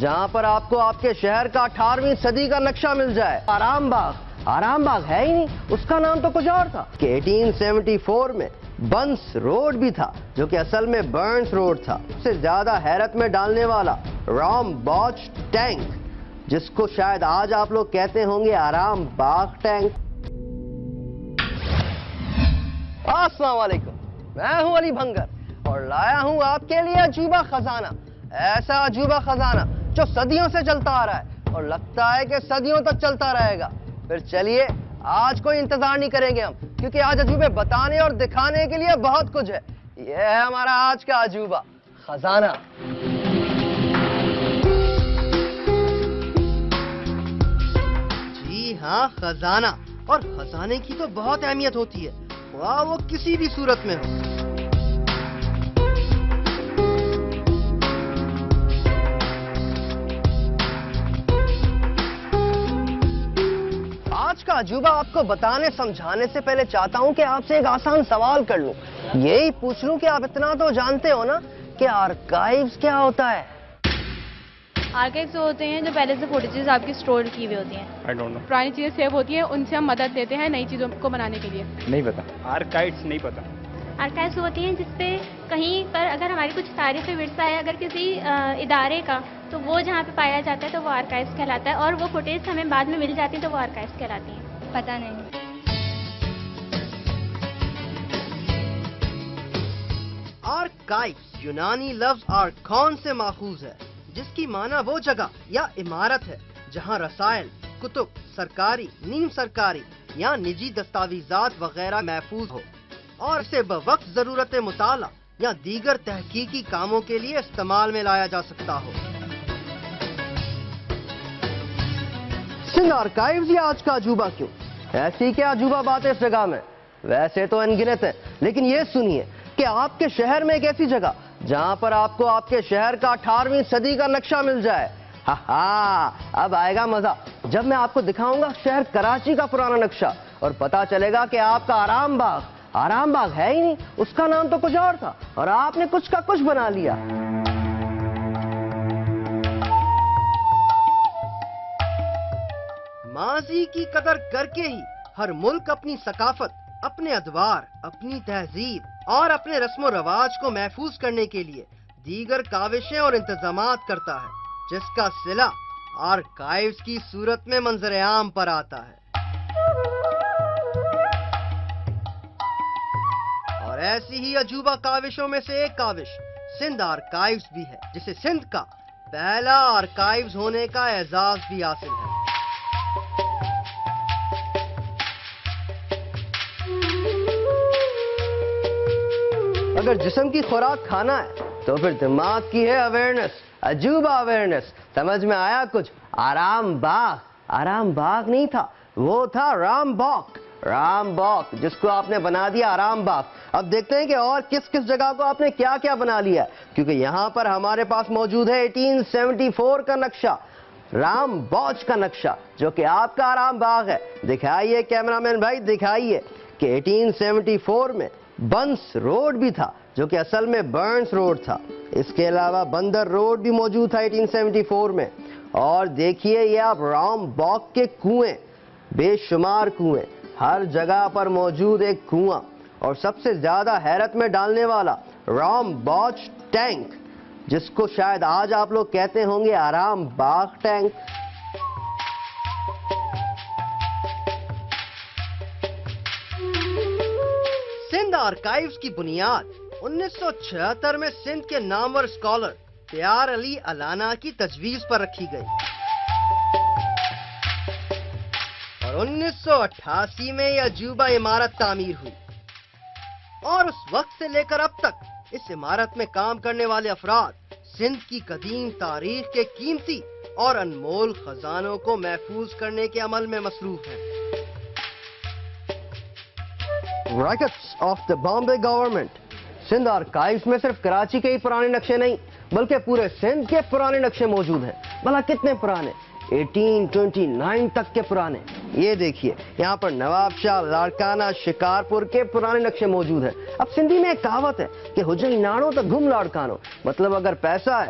جہاں پر آپ کو آپ کے شہر کا 18ویں صدی کا نقشہ مل جائے. آرام باغ ہے ہی نہیں, اس کا نام تو کچھ اور تھا. کہ 1874 میں بنس روڈ بھی تھا جو کہ اصل میں برنس روڈ تھا. سب سے زیادہ حیرت میں ڈالنے والا رام باچ ٹینک, جس کو شاید آج آپ لوگ کہتے ہوں گے آرام باغ ٹینک. السلام علیکم, میں ہوں علی بھنگر اور لایا ہوں آپ کے لیے عجوبہ خزانہ. ایسا عجوبہ خزانہ جو صدیوں سے چلتا آ رہا ہے اور لگتا ہے کہ صدیوں تک چلتا رہے گا. پھر چلیے, آج کوئی انتظار نہیں کریں گے ہم, کیونکہ آج عجوبے بتانے اور دکھانے کے لیے بہت کچھ ہے. یہ ہے ہمارا آج کا عجوبہ خزانہ. جی ہاں, خزانہ. اور خزانے کی تو بہت اہمیت ہوتی ہے, خواہ وہ کسی بھی صورت میں ہو. آج کا عجوبہ آپ کو بتانے سمجھانے سے پہلے چاہتا ہوں کہ آپ سے ایک آسان سوال کر لوں. یہی پوچھ لوں کہ آپ اتنا تو جانتے ہو نا کہ آرکائیوز کیا ہوتا ہے؟ آرکائیوز ہوتے ہیں جو پہلے سے فوٹیجز آپ کی سٹور کی ہوئی ہوتی ہیں. پرانی چیزیں سیو ہوتی ہیں, ان سے ہم مدد لیتے ہیں نئی چیزوں کو بنانے کے لیے. نہیں پتا, آرکائیوز نہیں پتا. آرکائیوز ہوتی ہیں جس پہ کہیں پر اگر ہماری کچھ تاریخی ورثہ ہے اگر کسی ادارے کا, تو وہ جہاں پہ پایا جاتا ہے تو وہ آرکائیوز کہلاتا ہے, اور وہ فوٹیج ہمیں بعد میں مل جاتی ہیں تو وہ آرکائیوز کہلاتی ہیں. پتہ نہیں. آرکائیوز یونانی لفظ آرکون سے ماخوذ ہے, جس کی معنی وہ جگہ یا عمارت ہے جہاں رسائل, کتب, سرکاری, نیم سرکاری یا نجی دستاویزات وغیرہ محفوظ ہو اور اسے بوقت ضرورت مطالعہ یا دیگر تحقیقی کاموں کے لیے استعمال میں لایا جا سکتا ہو. سندھ آرکائیوز یہ آج کا عجوبہ کیوں؟ ایسی کیا عجوبہ بات ہے اس جگہ میں؟ ویسے تو انگنت ہے, لیکن یہ سنیے کہ آپ کے شہر میں ایک ایسی جگہ جہاں پر آپ کو آپ کے شہر کا 18ویں صدی کا نقشہ مل جائے. اب آئے گا مزہ جب میں آپ کو دکھاؤں گا شہر کراچی کا پرانا نقشہ, اور پتا چلے گا کہ آپ کا آرام باغ ہے ہی نہیں, اس کا نام تو کچھ اور تھا اور آپ نے کچھ کا کچھ بنا لیا. ماضی کی قدر کر کے ہی ہر ملک اپنی ثقافت, اپنے ادوار, اپنی تہذیب اور اپنے رسم و رواج کو محفوظ کرنے کے لیے دیگر کاوشیں اور انتظامات کرتا ہے, جس کا صلہ آرکائیوز کی صورت میں منظر عام پر آتا ہے. اور ایسی ہی عجوبہ کاوشوں میں سے ایک کاوش سندھ آرکائیوز بھی ہے, جسے سندھ کا پہلا آرکائیوز ہونے کا اعزاز بھی حاصل ہے. اگر جسم کی خوراک کھانا ہے تو پھر دماغ کی ہے اویئرنس, عجوبہ اویئرنس. سمجھ میں آیا کچھ؟ آرام باغ نہیں تھا, وہ تھا رام باغ, جس کو آپ نے بنا دیا آرام باغ. اب دیکھتے ہیں کہ اور کس کس جگہ کو آپ نے کیا کیا بنا لیا, کیونکہ یہاں پر ہمارے پاس موجود ہے 1874 کا نقشہ, رام باچ کا نقشہ, جو کہ آپ کا آرام باغ ہے. دکھائیے کیمرہ مین بھائی, دکھائیے کہ 1874 میں بنس روڈ بھی تھا جو کہ اصل میں برنس روڈ تھا. اس کے علاوہ بندر روڈ بھی موجود تھا 1874 میں. اور دیکھیے یہ آپ رام باغ کے کنویں, بے شمار کنویں, ہر جگہ پر موجود ایک کنواں, اور سب سے زیادہ حیرت میں ڈالنے والا رام باچ ٹینک, جس کو شاید آج آپ لوگ کہتے ہوں گے آرام باغ ٹینک. سندھ آرکائیوز کی بنیاد 1976 میں سندھ کے نامور اسکالر پیار علی علانہ کی تجویز پر رکھی گئی, اور 1988 میں یہ عجوبہ عمارت تعمیر ہوئی. اور اس وقت سے لے کر اب تک اس عمارت میں کام کرنے والے افراد سندھ کی قدیم تاریخ کے قیمتی اور انمول خزانوں کو محفوظ کرنے کے عمل میں مصروف ہیں. Rickets of the Bombay government. Sindh archives میں صرف کراچی کے ہی پرانے نقشے نہیں بلکہ پورے سندھ کے پرانے نقشے موجود ہیں. بھلا کتنے پرانے؟ 1829 تک کے پرانے. یہ دیکھیے یہاں پر نواب شاہ, لاڑکانہ, شکارپور کے پرانے نقشے موجود ہیں. اب سندھی میں ایک کہاوت ہے کہ حجئی ناڑو تو گم لاڑکانو, مطلب اگر پیسہ ہے